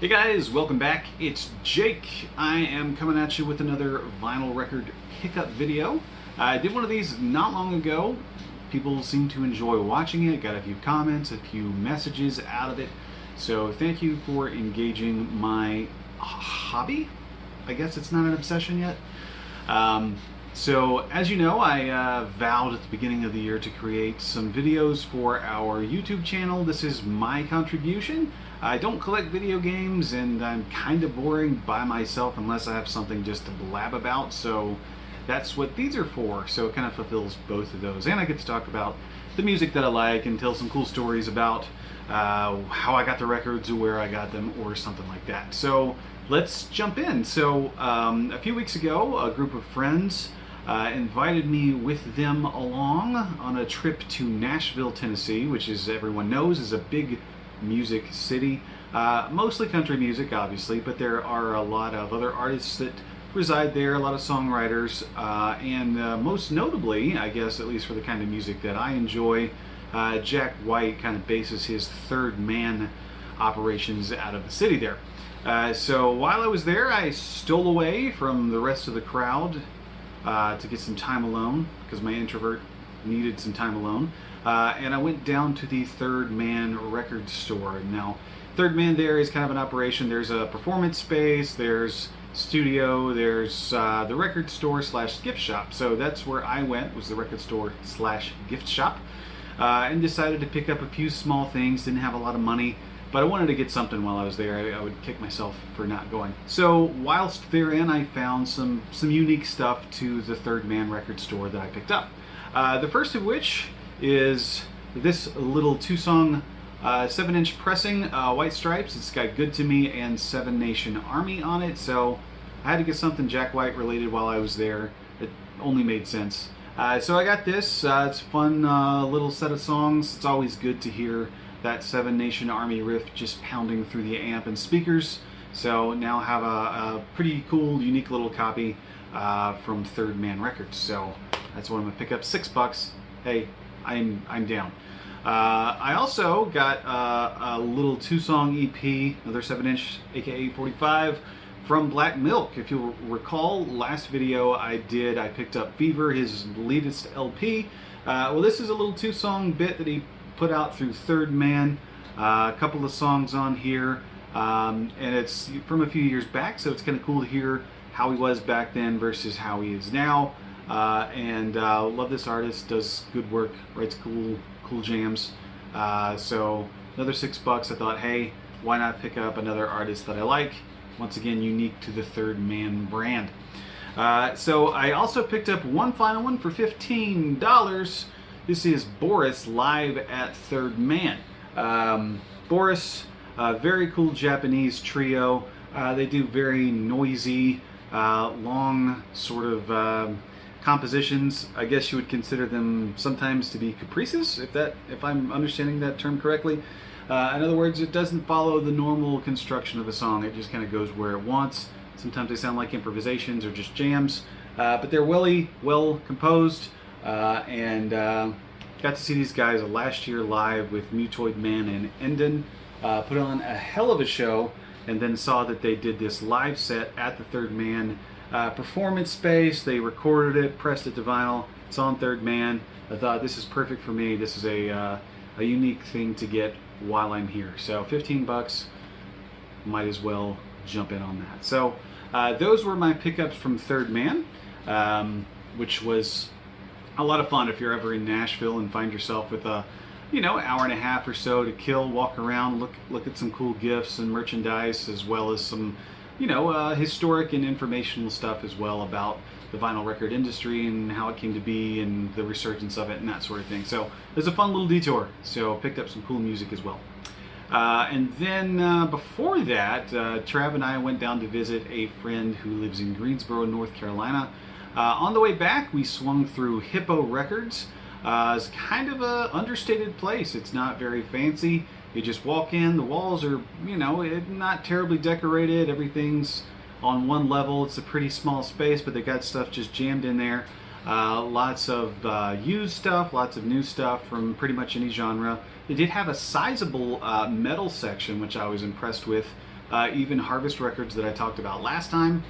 Hey guys, welcome back. It's Jake. I am coming at you with another vinyl record pickup video. I did one of these not long ago. People seem to enjoy watching it. Got a few comments, a few messages out of it. So thank you for engaging my hobby. I guess it's not an obsession yet. So as you know, I vowed at the beginning of the year to create some videos for our YouTube channel. This is my contribution. I don't collect video games, and I'm kind of boring by myself unless I have something just to blab about, so that's what these are for. So it kind of fulfills both of those, and I get to talk about the music that I like and tell some cool stories about how I got the records or where I got them or something like that. So let's jump in. So a few weeks ago, a group of friends invited me with them along on a trip to Nashville, Tennessee, which, as everyone knows, is a big music city. Mostly country music, obviously, but there are a lot of other artists that reside there, a lot of songwriters, and most notably, I guess, at least for the kind of music that I enjoy, Jack White kind of bases his Third Man operations out of the city there. So while I was there, I stole away from the rest of the crowd to get some time alone, because my introvert needed some time alone. And I went down to the Third Man record store. Now, Third Man there is kind of an operation. There's a performance space, there's studio, there's the record store slash gift shop. So that's where I went, was the record store slash gift shop, and decided to pick up a few small things. Didn't have a lot of money, but I wanted to get something while I was there. I would kick myself for not going. So whilst therein, I found some unique stuff to the Third Man record store that I picked up. The first of which is this little two-song 7-inch pressing, White Stripes. It's got Good to Me and Seven Nation Army on it, so I had to get something Jack White related while I was there. It only made sense. So I got this. It's a fun little set of songs. It's always good to hear that Seven Nation Army riff just pounding through the amp and speakers. So now I have a pretty cool, unique little copy from Third Man Records. So that's what I'm gonna pick up. $6. Hey, I'm down. I also got a little two-song EP, another 7-inch, aka 45, from Black Milk. If you'll recall, last video I picked up Fever, his latest LP. Well, this is a little two-song bit that he put out through Third Man. A couple of songs on here, and it's from a few years back, so it's kind of cool to hear how he was back then versus how he is now. And love this artist, does good work, writes cool jams. So another $6. I thought, hey, why not pick up another artist that I like? Once again, unique to the Third Man brand. So I also picked up one final one for $15. This is Boris live at Third Man. Boris, very cool Japanese trio. They do very noisy, long sort of compositions. I guess you would consider them sometimes to be caprices, if I'm understanding that term correctly. In other words, it doesn't follow the normal construction of a song. It just kind of goes where it wants. Sometimes they sound like improvisations or just jams, but they're well composed, and got to see these guys last year live with Mutoid Man and Endon. Put on a hell of a show, and then saw that they did this live set at the Third Man performance space. They recorded it, pressed it to vinyl. It's on Third Man. I thought, this is perfect for me. This is a unique thing to get while I'm here. So $15, might as well jump in on that. So those were my pickups from Third Man, which was a lot of fun. If you're ever in Nashville and find yourself with a hour and a half or so to kill, walk around, look at some cool gifts and merchandise, as well as some historic and informational stuff as well about the vinyl record industry and how it came to be and the resurgence of it and that sort of thing. So it was a fun little detour. So picked up some cool music as well. And then before that, Trav and I went down to visit a friend who lives in Greensboro, North Carolina. On the way back, we swung through Hippo Records. It's kind of a understated place. It's not very fancy. You just walk in, the walls are, not terribly decorated. Everything's on one level. It's a pretty small space, but they got stuff just jammed in there. Lots of used stuff, lots of new stuff from pretty much any genre. They did have a sizable metal section, which I was impressed with. even Harvest Records that I talked about last time.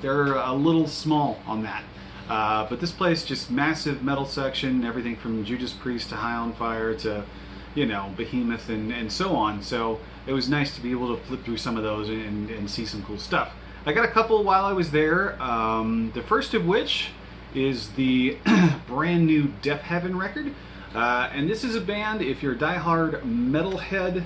They're a little small on that. But this place, just massive metal section, everything from Judas Priest to High on Fire to, you know, Behemoth and so on. So it was nice to be able to flip through some of those and see some cool stuff. I got a couple while I was there. The first of which is the brand new Deafheaven record. And this is a band, if you're a diehard metalhead,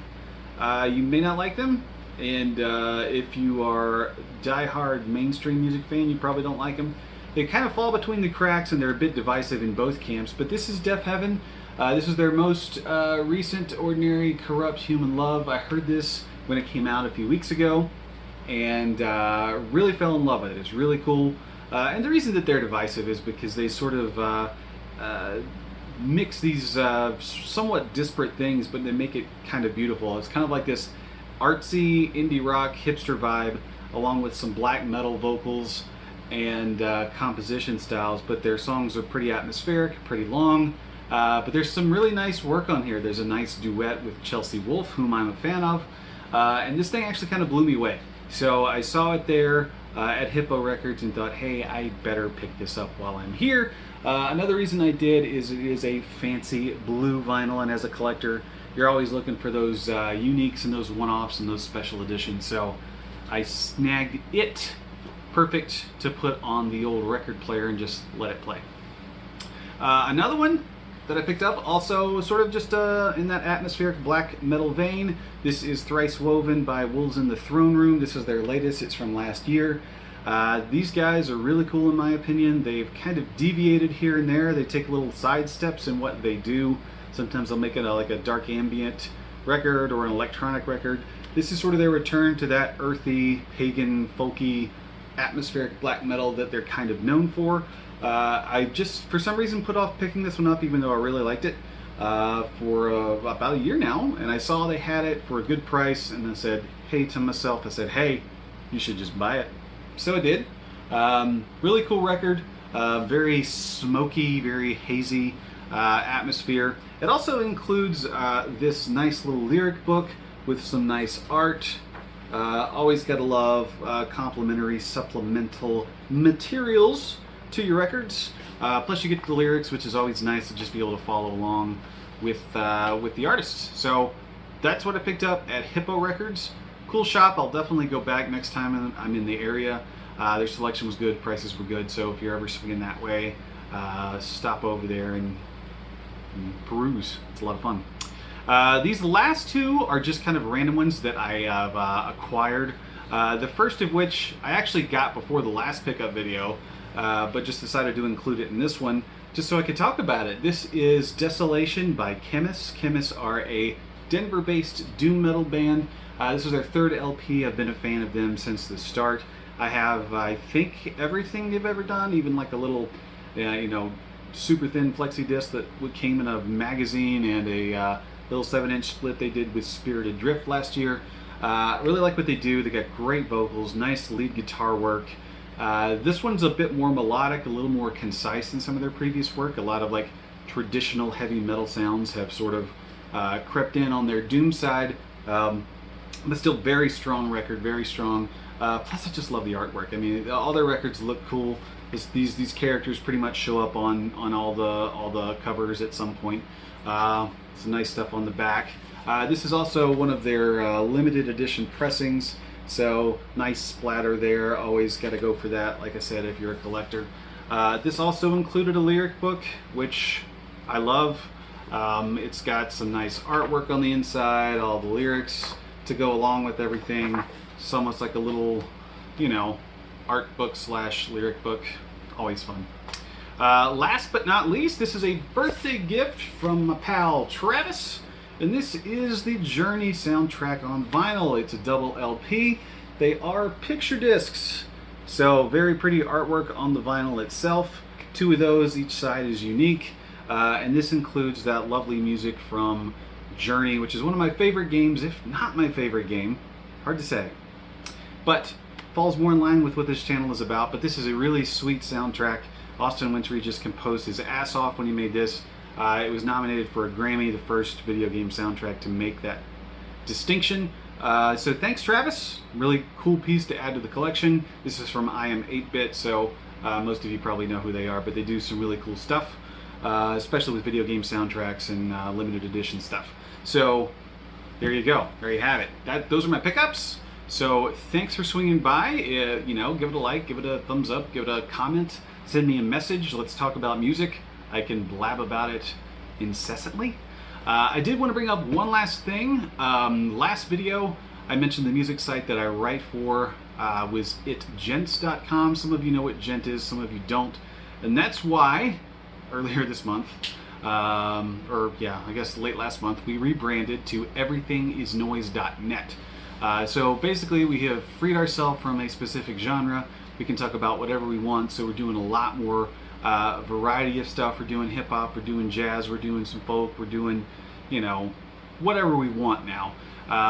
you may not like them. And if you are a diehard mainstream music fan, you probably don't like them. They kind of fall between the cracks and they're a bit divisive in both camps, but this is Deafheaven. This is their most recent Ordinary Corrupt Human Love. I heard this when it came out a few weeks ago and really fell in love with it. It's really cool. And the reason that they're divisive is because they sort of mix these somewhat disparate things, but they make it kind of beautiful. It's kind of like this artsy indie rock hipster vibe along with some black metal vocals and composition styles, but their songs are pretty atmospheric, pretty long, but there's some really nice work on here. There's a nice duet with Chelsea Wolfe, whom I'm a fan of, and this thing actually kind of blew me away. So I saw it there at Hippo Records and thought, hey, I better pick this up while I'm here. Another reason I did is it is a fancy blue vinyl, and as a collector, you're always looking for those uniques and those one-offs and those special editions, so I snagged it. Perfect to put on the old record player and just let it play. Another one that I picked up, also sort of just in that atmospheric black metal vein. This is Thrice Woven by Wolves in the Throne Room. This is their latest. It's from last year. These guys are really cool in my opinion. They've kind of deviated here and there. They take little side steps in what they do. Sometimes they'll make it like a dark ambient record or an electronic record. This is sort of their return to that earthy, pagan, folky, atmospheric black metal that they're kind of known for. I just, for some reason, put off picking this one up even though I really liked it for about a year now, and I saw they had it for a good price and I said, hey, to myself, I said, hey, you should just buy it. So I did. Really cool record, very smoky, very hazy atmosphere. It also includes this nice little lyric book with some nice art. Always gotta love complimentary supplemental materials to your records. Plus you get the lyrics, which is always nice to just be able to follow along with the artists. So that's what I picked up at Hippo Records. Cool shop. I'll definitely go back next time I'm in the area. Their selection was good, prices were good, so if you're ever swinging that way, stop over there and peruse. It's a lot of fun. These last two are just kind of random ones that I have acquired. The first of which I actually got before the last pickup video, but just decided to include it in this one just so I could talk about it. This is Desolation by Khemmis. Khemmis are a Denver-based doom metal band. This is their third LP. I've been a fan of them since the start. I have, I think, everything they've ever done, even like a little, you know, super thin flexi disc that came in a magazine and a little 7-inch split they did with Spirited Drift last year. I really like what they do. They got great vocals, nice lead guitar work. This one's a bit more melodic, a little more concise than some of their previous work. A lot of like traditional heavy metal sounds have sort of crept in on their doom side, but still very strong record, very strong. Plus I just love the artwork. I mean, all their records look cool. These characters pretty much show up on all the covers at some point. Some nice stuff on the back. This is also one of their limited edition pressings, so nice splatter there. Always got to go for that, like I said, if you're a collector. This also included a lyric book, which I love. It's got some nice artwork on the inside, all the lyrics to go along with everything. It's almost like a little, you know, art book slash lyric book. Always fun. Last but not least, this is a birthday gift from my pal Travis, and this is the Journey soundtrack on vinyl. It's a double LP. They are picture discs, so very pretty artwork on the vinyl itself. Two of those, each side is unique, and this includes that lovely music from Journey, which is one of my favorite games, if not my favorite game. Hard to say, but falls more in line with what this channel is about. But this is a really sweet soundtrack. Austin Wintory just composed his ass off when he made this. It was nominated for a Grammy, the first video game soundtrack to make that distinction. So thanks, Travis. Really cool piece to add to the collection. This is from I Am 8-Bit, so most of you probably know who they are, but they do some really cool stuff, especially with video game soundtracks and limited edition stuff. So there you go. There you have it. Those are my pickups. So thanks for swinging by. You know, give it a like, give it a thumbs up, give it a comment, send me a message. Let's talk about music. I can blab about it incessantly. I did want to bring up one last thing. Last video, I mentioned the music site that I write for was itgents.com. Some of you know what Gent is, some of you don't. And that's why earlier this month, or yeah, I guess late last month, we rebranded to everythingisnoise.net. So basically we have freed ourselves from a specific genre. We can talk about whatever we want, so we're doing a lot more variety of stuff. We're doing hip hop, we're doing jazz, we're doing some folk, we're doing, you know, whatever we want now.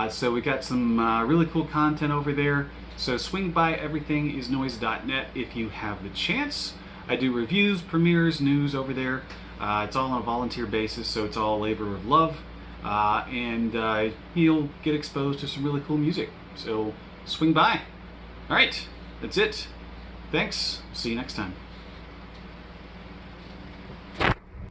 So we got some really cool content over there. So swing by everythingisnoise.net if you have the chance. I do reviews, premieres, news over there. It's all on a volunteer basis, so it's all a labor of love. And you'll get exposed to some really cool music. So swing by. All right, that's it. Thanks. See you next time.